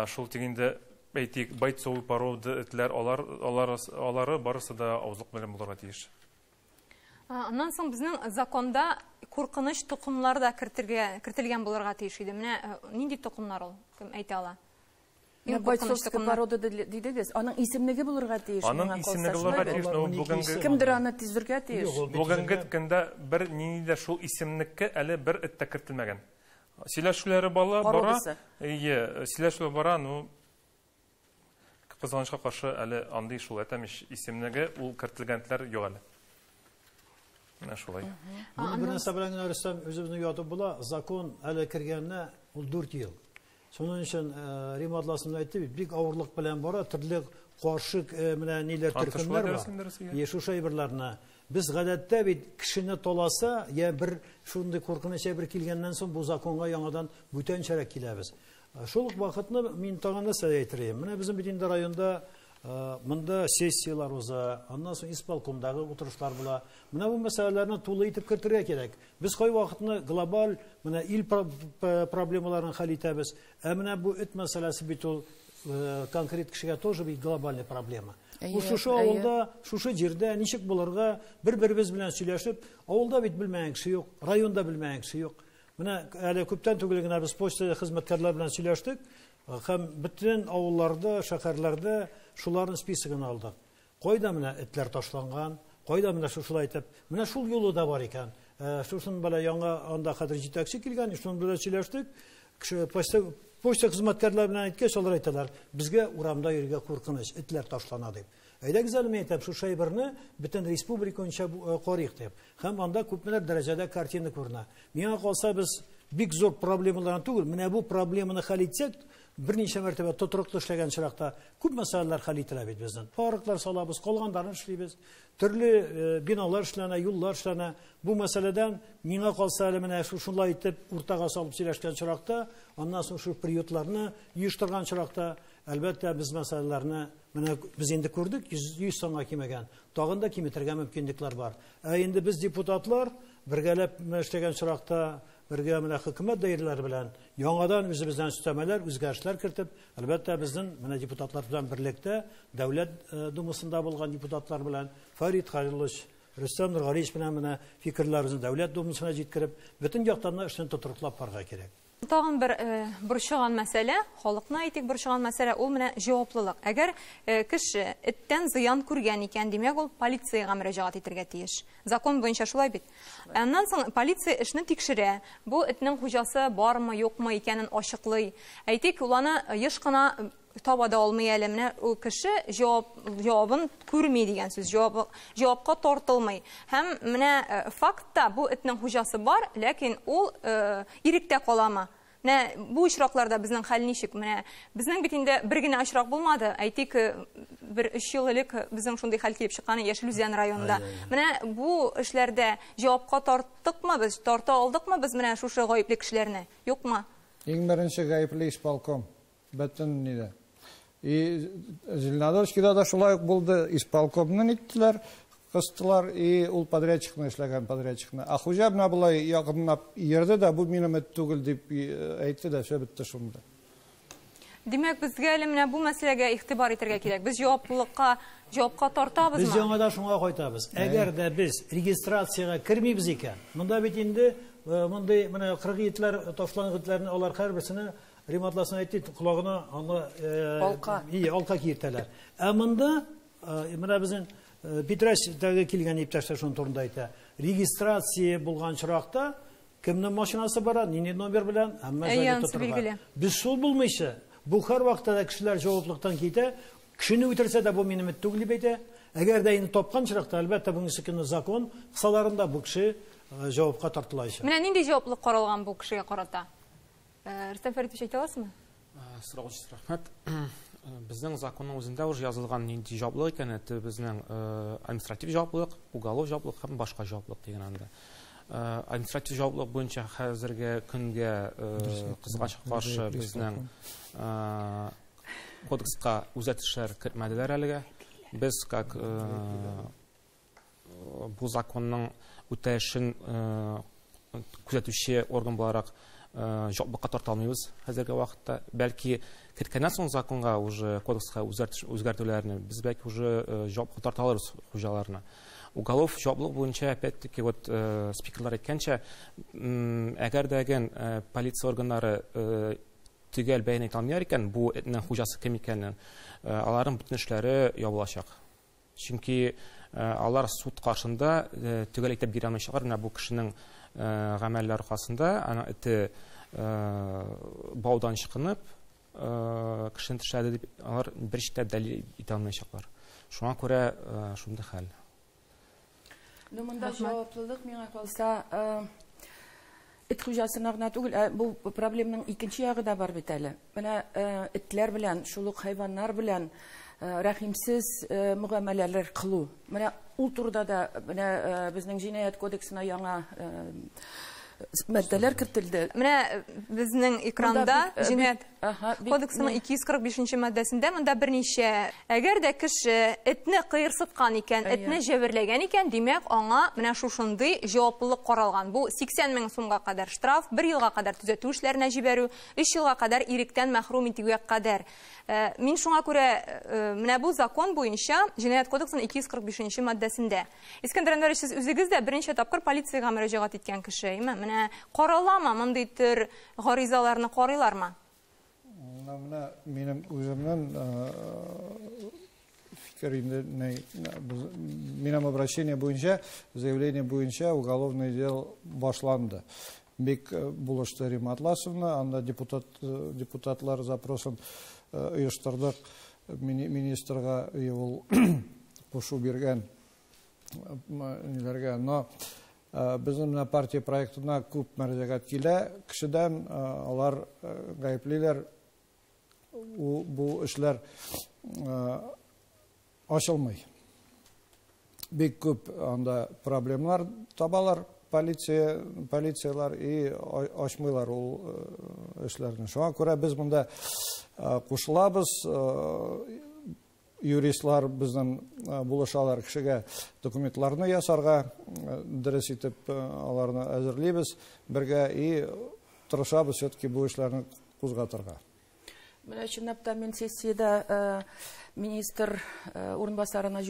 шул тигәндә әйтик, бойцовый породы этләр, алары барысы да авызлык белән булырга тиеш. Аннан соң безнең законда куркыныч тукымлар да кертелгән булырга тиеш иде. Менә нинди тукымнар ул? Кем әйтә ала? Бойцовский порода дидегез, аның исемлеге булырга тиеш. Аның исемлеге булырга тиеш, но бүгенге кемдер аны тизергә тиеш. Бүгенге көндә бер ниндидә шул исемлеккә әле бер эт тә кертелмәгән. Сөйләшүләре бара, сөйләшүләре бара, ну кызганычка каршы әле андый шул әтәмеш исемлеге ул кертелгәнләр юк әле. Менә шулай. Бу нәрсә белән генә Рөстәм үзебезнең ятып була, закон әле кергәнне ул 4 ел. Шуның өчен Рим атласында әйтте бит, бик авырлык белән бара, төрле каршык менә ниләр төркемнәр бар. Шушы әйберләрне без гадәттә бит кешене таласа, я бер шундый куркыныч әйбер килгәннән соң бу законга яңадан бүтәнчәрәк киләбез. Шул вакытны мин тагын нәрсә әйтергә. Менә безнең бит инде районда монда сессиялар уза, аннан соң исполкомдагы утырышлар була. Менә бу мәсьәләләрне тулы итеп кертергә кирәк. Без кай вакытны глобаль менә ил проблемаларын хәл итәбез. Менә бу эт мәсьәләсе бит ул конкрет кешегә тоже бит глобальная проблема. Шушы авылда, шушы җирдә ничек булырга бер-беребез белән сөйләшеп, авылда бит белмәгән кеше юк, районда белмәгән кеше юк. Менә әле күптән түгел генә без почта хезмәткәрләр белән сөйләштек, һәм бөтен авылларда, шәһәрләрдә шуларның списогын алдык. Кайда менә этләр ташланган, кайда менә шулай итеп, менә шул юлы да бар икән. Шусын белән яңа анда хәзер җитәкче килгән, шуның белән сөйләштек. Кеше почта хезмәткәрләр белән әйткәч, алар әйтәләр, безгә урамда йөрергә куркыныч, этләр ташлана дип. Әйдәгез әле мен әйтәм, шу шәйберне бөтен республика буенча карыйк дип. Һәм анда күпмеләр дәрәҗәдә картина күренә. Миңа калса без бик зур проблемаларны түгел, менә бу проблеманы хәл итсәк, берничә мәртәбә тотрыклы эшләгән чиракта күп мәсьәләләр хәл ителә бит безнең. Парклар салабыз, калгандарын эшлибез. Төрле биналар эшләнә, юллар эшләнә. Бу мәсьәләдән миңа калса әле менә шулай итеп уртага салып сөйләшкән чиракта, аннан соң шу приютларны йыштырган чиракта, әлбәттә без мәсьәләләрне менә без инде күрдек, 100 сумга кимәгән. Тагын да киметергә мөмкинлекләр бар. Инде без депутатлар бергәләп эшләгән чиракта бергә менә хөкүмәт даирләре белән яңадан үзебездән өстәмәләр, үзгәрешләр кертеп, әлбәттә безнең менә депутатлар белән берлектә дәүләт думасында булган депутатлар белән Фарид Халилович, Рөстәм Нургалиевич белән менә фикерләребезне дәүләт думасына җиткереп, бөтен яктан эшне тотрыклап барырга кирәк. Тагын бер борчыган мәсьәлә, халыкны әйтик борчыган мәсьәлә, ул менә җаваплылык. Әгәр кеше эттән зыян күргән икән, димәк ул полициягә мөрәҗәгать итәргә тиеш. Закон буенча шулай бит. Аннан соң полиция эшне тикшерә. Бу этнең хуҗасы бармы, юкмы икәнен ачыклый. Әйтик, ул аны еш кына таба да алмый әле, менә ул кеше җавабын күрми дигән сүз, җавапка тартылмый. Һәм менә фактта бу этнең хуҗасы бар, ләкин ул иректә каламы? Бу очракларда безнең хәл ничек? Менә безнең бит инде бер генә очрак булмады. Әйтик, бер 3 ел элек безнең шундый хәл килеп чыккан Яшелүзән районында. Менә бу эшләрдә җавапка тарттыкмы без, тарта алдыкмы без менә шушы гаепле кешеләрне? Юкмы? Иң беренче гаепле исполком. Бөтен ниде. И Зеленодольскийда да шулай ук булды. Исполкомны иттеләр, кыстылар, и ул подрядчикны эшләгән подрядчикны. А хуҗа менә булай якынлап йөрде да, бу минем эт түгел дип әйтте дә, все бетте шунда. Димәк, безгә әле менә бу мәсьәләгә игътибар итәргә кирәк. Без җавапка тартабызмы? Без яңада шуңа кайтабыз. Әгәр дә без регистрациягә кирмибез икән, монда бит инде мондай менә 40 итләр, ташлангытларны алар һәрберсенә ремонтласын әйтте, колагына алка киертәләр. Ә монда менә безнең Петрашдагы килгән иптәшләр шуның турында әйтә. Регистрация булган чиракта кемнең машинасы бара, нинди номер белән, һәммә җайда тотырга. Без шул булмыйча, бу һәр вакытта да кешеләр җаваплыктан китә. Кешене үтерсә дә бу минем түгел дип әйтә. Әгәр дә инде тапкан чиракта, әлбәттә бунысын закон кысаларында бу кеше җавапка тартылачак. Менә нинди җаваплык каралган бу кешегә карата? Рөстәм Фәритович, әйтә аласызмы? Сорау өчен рәхмәт. Безнең законның үзендә уже язылган нинди җаваплык икән, безнең административ җаваплык, уголов җаваплык һәм башка җаваплык дигән анда. Административ җаваплык буенча хәзергә көнгә кызганчык каршы безнең кодекска үзгәрешләр кертмәделәр әлегә. Без как бу законның үтәшен күзәтүче орган буларак җаваплыкка тарта алмыйбыз хәзерге вакытта. Бәлки киткәннән соң законга уже кодекска үзгәртүләрне без бәлки уже җавапка тарта алырбыз хуҗаларны. Уголов җаваплык буенча опять-таки вот спикерлар әйткәнчә, әгәр дә полиция органнары төгәл бәян итә алмыйлар икән, бу этнең хуҗасы кем икәнен, аларның бөтен эшләре ябылачак. Чөнки алар суд каршында төгәл әйтеп бирә алмаячаклар, менә бу кешенең гамәлләре аркасында, аны эте баудан чыкынып, кешене тешләде дип алар берчә дә дәлил итә алмаячаклар. Шуңа күрә шундый хәл. Монда җаваплылык миңа калса, эт хуҗасына гына түгел, бу проблемның икенче ягы да бар бит әле. Менә этләр белән, шул ук хайваннар белән рәхимсез мөгамәләләр кылу. Менә ул турыда да менә безнең җинаять кодексына яңа маддәләр кертелде. Менә безнең экранда җинаять кодексының 245-нче маддәсендә монда берничә, әгәр дә кеше этне кыерсыткан икән, этне җәберләгән икән, димәк аңа менә шушындый җаваплылык каралган. Бу 80 мең сумга кадәр штраф, 1 елга кадәр төзәтү эшләренә җибәрү, 3 елга кадәр иректән мәхрүм итүгә кадәр. Мин шуңа күрә менә бу закон буенча җинаять кодексының 245-нче маддәсендә. Искәндәр Әнвәрович, сез үзегез дә беренче тапкыр полициягә мөрәҗәгать иткән кеше, менә караламы, мондый төр гаризаларны карыйлармы? Менә минем үземнең фикеримдә, минем обращение буенча, заявление буенча уголовный дел башланды. Бик булышты Рима Атласовна, анда депутатлар запросын оештырдык, министрга ул кушу биргән ниләргә, но безнең партия проектына күп мөрәҗәгать килә, кешедән алар гаеплиләр, бу эшләр ачылмый. Бик күп анда проблемалар табалар полициялар и ачмыйлар ул эшләрне. Шуңа күрә без монда кушылабыз, юристлар безнең булышалар кешегә документларны ясарга, дөрес итеп аларны әзерлибез бергә и тырышабыз все-таки бу эшләрне кузгатырга. Менә чынлап та мен сессиядә министр урынбасарына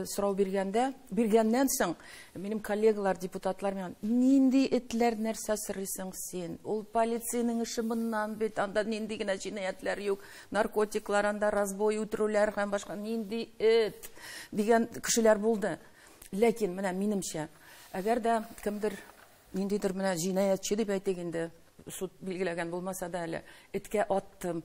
сорау биргәннән соң минем коллегалар, депутатлар миңа нинди этләр нәрсә сорыйсың син? Ул полицияның эше моннан бит, анда нинди генә җинаятлар юк, наркотиклар, анда разбой, үтерүләр һәм башка нинди эт дигән кешеләр булды. Ләкин менә минемчә, әгәр дә кемдер ниндидер менә җинаятчы дип әйтик инде, суд билгеләгән булмаса да әле, эткә аттым.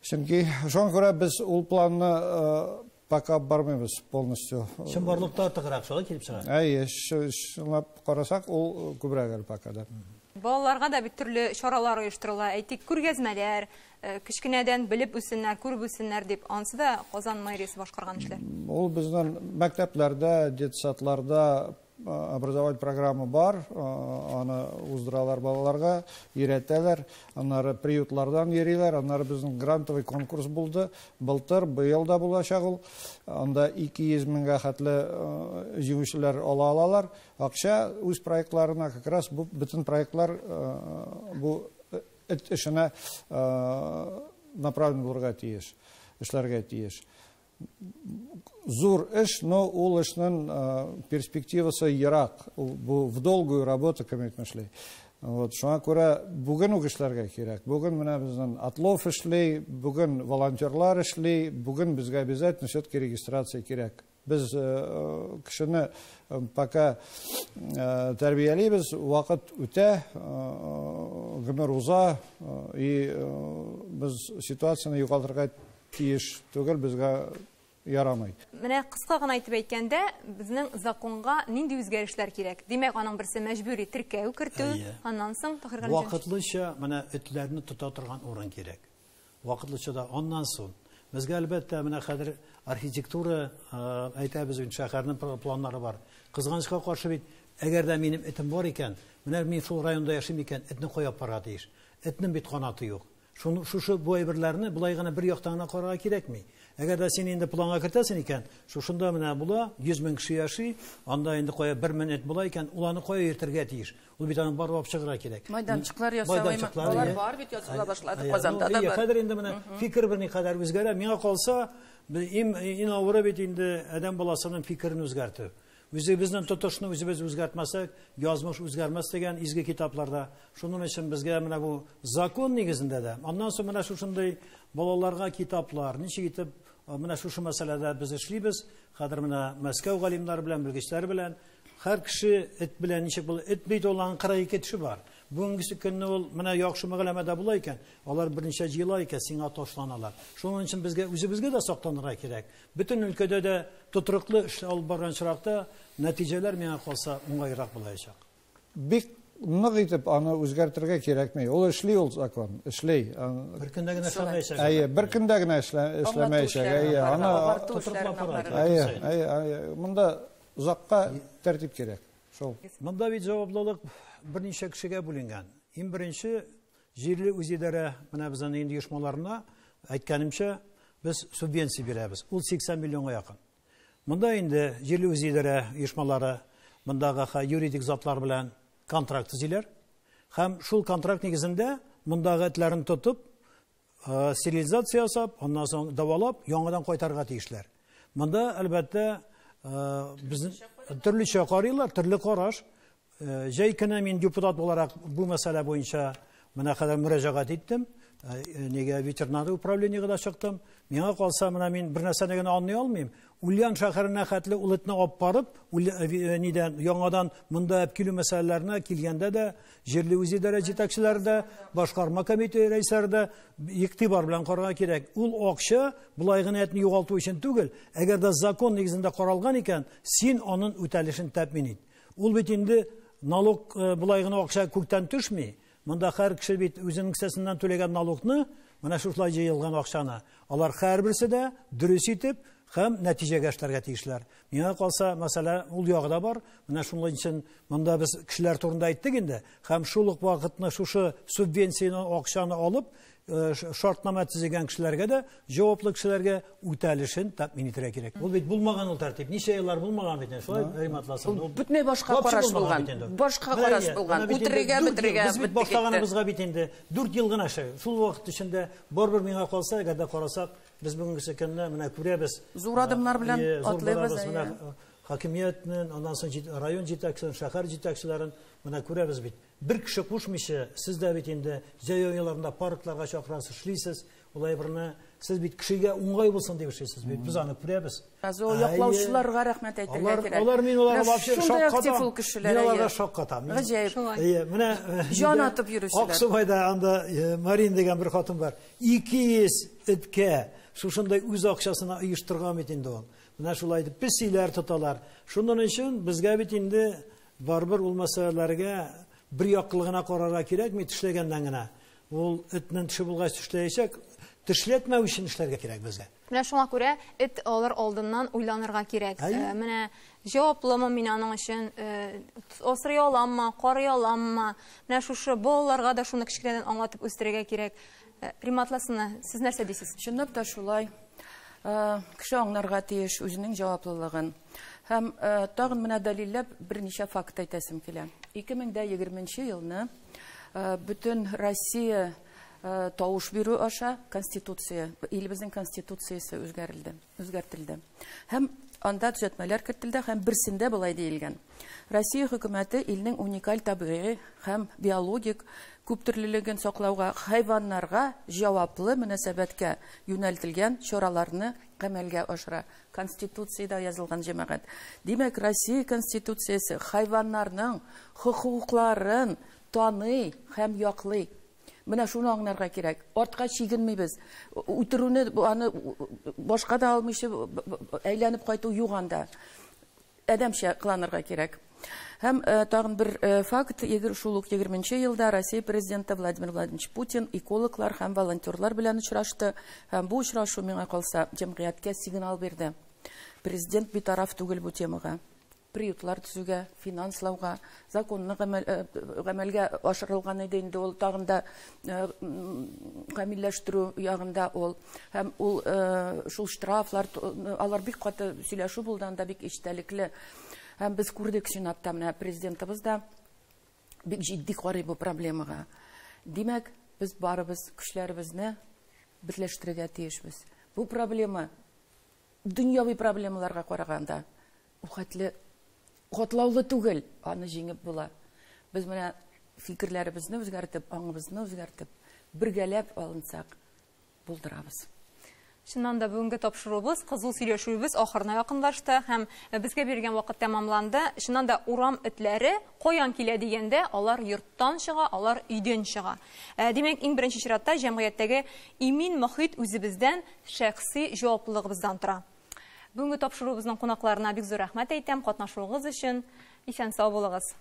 Чөнки шуңа күрә без ул планны пока бармыйбыз полностью. Чынбарлыкта артыграк шулай килеп чыга. Әйе, шулап карасак, ул күбрәк пока да. Балаларга да бит төрле чаралар оештырыла. Әйтик, күргәзмәләр, кичкенәдән белеп үссеннәр, күреп үссеннәр дип, ансы да Казан мэриясе башкарган эшләр. Ул безнең мәктәпләрдә, детсадларда образовательный программа бар, аны уздыралар балаларга, өйрәтәләр, аннары приютлардан йөриләр, аннары безнең грантовый конкурс булды, былтыр, быел да булачак ул. Анда 200 меңгә хәтле җиңүчеләр ала алалар. Акча үз проектларына, как раз бу бөтен проектлар бу эшенә направлен булырга тиеш, эшләргә тиеш. Зур эш, но ул эшнең перспективасы ерак. Бу в долгую работу кемәтмәшле. Вот, шуңа күрә бүген үк эшләргә кирәк. Бүген менә безнең Атлов эшли, бүген волонтерлар эшли, бүген безгә обязательно все-таки регистрация кирәк. Без кешене пока тәрбиялибез, вакыт үтә, гомер уза, и без ситуацияны югалтырга тиеш түгел, безгә ярамый. Менә кыска гына әйтеп әйткәндә, безнең законга нинди үзгәрешләр кирәк? Димәк, аның берсе мәҗбүри теркәү кертү, аннан соң Таһир Галимҗан. Вакытлыча менә этләрне тота торган урын кирәк. Вакытлыча да аннан соң безгә әлбәттә менә хәзер архитектура әйтәбез, шәһәрнең планнары бар. Кызганычка каршы бит, әгәр дә минем этем бар икән, менә мин шул районда яшим икән, этне куяп бара тиеш. Этнең бит канаты юк. Шушы бу әйберләрне булай гына бер яктан гына карарга кирәкми. Әгәр дә син инде планга кертәсең икән, шушында менә була 100 мең кеше яши, анда инде кая 1 минут була икән, уланы кая йөртергә тиеш. Ул бит аның барып чыгыра кирәк. Майданчыклар ясаваймы? Алар бар бит ясала башлады, Казанда да бар. Хәзер инде менә фикер бер никадәр үзгәрә. Миңа калса, ин авыры бит инде адәм баласының фикерен үзгәртү. Үзебезнең тотышны үзебез үзгәртмәсәк, язмыш үзгәрмәс дигән изге китапларда. Шуның өчен безгә менә бу закон нигезендә дә. Аннан соң менә шушындый балаларга китаплар, ничек итеп менә шушы мәсьәләдә без эшлибез. Хәзер менә Мәскәү галимнары белән, белгечләр белән һәр кеше эт белән ничек булыр? Эт бит олан 42 кеше бар. Бүгенге көнне ул менә яхшы мәгълүмәдә була икән, алар берничә җыела икән, сиңа ташланалар. Шуның өчен безгә үзебезгә дә сактанырга кирәк. Бөтен өлкәдә дә тотрыклы эш алып барган чиракта нәтиҗәләр миңа калса уңайрак булачак. Бик нык итеп аны үзгәртергә кирәкми. Ул эшли, ул закон, эшли. Бер көндә генә эшләмәячәк. Әйе, бер көндә генә эшләмәячәк. Әйе, аны тотрыклап барак. Әйе, монда узакка тәртип кирәк. Шул. Монда бит җаваплылык берничә кешегә бүленгән. Иң беренче җирле үзидарә менә безнең инде оешмаларына әйткәнемчә без субвенция бирәбез. Ул 80 миллионга якын. Монда инде җирле үзидарә оешмалары мондагы юридик затлар белән контракт төзиләр. Һәм шул контракт нигезендә мондагы этләрен тотып, стерилизация ясап, аннан соң давалап, яңадан кайтарга тиешләр. Монда әлбәттә безнең төрлечә карыйлар, төрле караш. Җәй көне мин депутат буларак бу мәсьәлә буенча менә хәзер мөрәҗәгать иттем. Нигә ветеринария управлениегә дә чыктым. Миңа калса менә мин бер нәрсәне генә аңлый алмыйм. Ульян шәһәренә хәтле ул этне алып барып, нидән яңадан монда әп килү мәсьәләләренә килгәндә дә җирле үзидарә җитәкчеләре дә, башкарма комитеты рәисләре дә игътибар белән карарга кирәк. Ул акча булай гына этне югалту өчен түгел. Әгәр дә закон нигезендә каралган икән, син аның үтәлешен тәэмин ит. Ул бит инде налог булай гына акча күктән төшми. Монда һәр кеше бит үзенең кесәсеннән түләгән налогны, менә шулай җыелган акчаны, алар һәрберсе дә дөрес итеп һәм нәтиҗәгә эшләргә тиешләр. Миңа калса, мәсьәлә ул ягыда бар. Менә шуның өчен монда без кешеләр турында әйттек инде. Һәм шул ук вакытны шушы субвенцияны акчаны алып, шартнама төзегән кешеләргә дә, җаваплы кешеләргә үтәлешен тәэмин итәргә кирәк. Ул бит булмаган ул тәртип. Ничә еллар булмаган бит инде. Шулай Риматласын. Ул бүтән башка караш булган. Башка караш булган. Үтерергә бит башлаганыбызга бит инде 4 ел гына эшләй. Шул вакыт эчендә барбер миңа калса, әгәр дә карасак, без бүгенге көнне менә күрәбез. Зур адымнар белән атлыйбыз. Хакимиятнең, аннан соң район җитәкчеләрен, шәһәр җитәкчеләрен менә күрәбез бит. Бер кеше кушмыйча, сез дә бит инде җәй айларында паркларга чакырасыз, эшлисез. Улай берне сез бит кешегә уңай булсын дип эшлисез бит. Без аны күрәбез. О яклаучыларга рәхмәт әйтергә кирәк. Алар мин аларга вообще шундай актив шаккатам. ул кешеләр. Мин аларга шаккатам. Гаҗәеп. Менә Җан атып йөрүчеләр. Аксубайда анда Марин дигән бер хатын бар. 200 эткә шушындай үз акчасына оештырган бит инде ул. Менә шулай дип песиләр тоталар. Шуның өчен безгә бит инде барбер ул мәсьәләләргә бер яклыгына карарга кирәк, мин эшләгәннән генә. Ул этнең теше булгач эшләячәк, тешләтмәү өчен эшләргә кирәк безгә. Менә шуңа күрә эт алар алдыннан уйланырга кирәк. Менә җаваплымы мин аның өчен, осрый аламмы, карый аламмы? Менә шушы балаларга да шуны кичкенәдән аңлатып үстерергә кирәк. Риматласына, сез нәрсә дисез? Чынлап та шулай. Кеше аңларга тиеш үзенең җаваплылыгын. Һәм тагын менә дәлилләп берничә факт әйтәсем килә. 2020 елны бөтен Россия тавыш бирү аша конституция, илебезнең конституциясе үзгәртелде. Һәм анда төзәтмәләр кертелде һәм берсендә булай диелгән. Россия хөкүмәте илнең уникаль табигый һәм биологик күптөрлелеген саклауга, хайваннарга җаваплы мөнәсәбәткә юнәлтелгән чараларны гамәлгә ашыра. Конституциядә язылган җәмәгать. Димәк, Россия конституциясе хайваннарның хокукларын таный һәм яклый. Менә шуны аңларга кирәк. Артка чигенмибез. Үтерүне аны башка да алмыйчы әйләнеп кайту юганда. Әдәмчә кыланырга кирәк. Һәм тагын бер факт, шул ук 20 елда Россия президенты Владимир Владимирович Путин экологлар һәм волонтерлар белән очрашты. Һәм бу очрашу миңа калса җәмгыятькә сигнал бирде. Президент битараф түгел бу темага. Приютлар төзүгә, финанслауга, законны гамәлгә ашырылган иде инде ул, тагын да камилләштерү ягында ул. Һәм ул шул штрафлар, алар бик каты сөйләшү булды, анда бик эчтәлекле. Һәм без күрдек сенатта, менә президентыбыз да бик җитди карый бу проблемага. Димәк, без барыбыз көчләребезне берләштерергә тиешбез. Бу проблема дөньяви проблемаларга караганда катлаулы түгел, аны җиңеп була. Без менә фикерләребезне үзгәртеп, аңыбызны үзгәртеп, бергәләп алынсак, булдырабыз. Шуннан да бүгенге тапшыруыбыз, кызыл сөйләшүебез ахырына якынлашты һәм безгә биргән вакыт тәмамланды. Шуннан да урам этләре каян килә дигәндә, алар йорттан чыга, алар өйдән чыга. Димәк, иң беренче чиратта җәмгыятьтәге имин мөхит үзебездән, шәхси җаваплылыгыбыздан тора. Бүгенге тапшыруыбызның кунакларына бик зур рәхмәт әйтәм, катнашуыгыз өчен. Исән сау булыгыз.